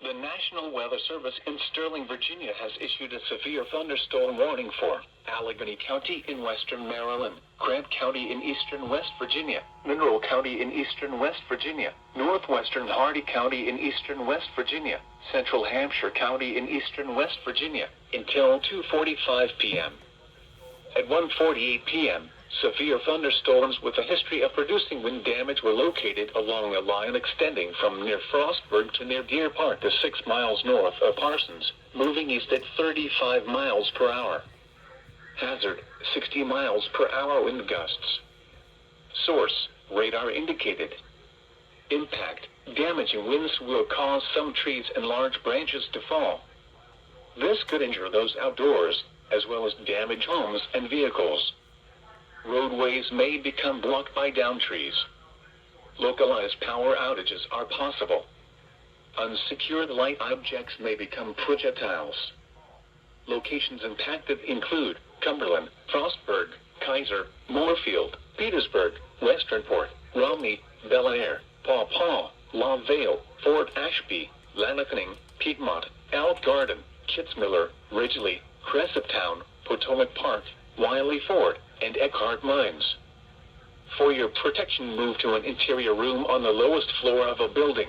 The National Weather Service in Sterling, Virginia has issued a severe thunderstorm warning for Allegany County in western Maryland, Grant County in eastern West Virginia, Mineral County in eastern West Virginia, northwestern Hardy County in eastern West Virginia, central Hampshire County in eastern West Virginia, until 2:45 p.m. At 1:48 p.m., severe thunderstorms with a history of producing wind damage were located along a line extending from near Frostburg to near Deer Park to 6 miles north of Parsons, moving east at 35 miles per hour. Hazard, 60 miles per hour wind gusts. Source, radar indicated. Impact, damaging winds will cause some trees and large branches to fall. This could injure those outdoors, as well as damage homes and vehicles. Roadways may become blocked by downed trees. Localized power outages are possible. Unsecured light objects may become projectiles. Locations impacted include Cumberland, Frostburg, Kaiser, Moorfield, Petersburg, Westernport, Romney, Bel Air, Paw Paw, La Vale, Fort Ashby, Lanacunning, Piedmont, Elk Garden, Kitzmiller, Ridgely, Cresaptown, Potomac Park, Wiley Ford, and Eckhart Mines. For your protection, move to an interior room on the lowest floor of a building.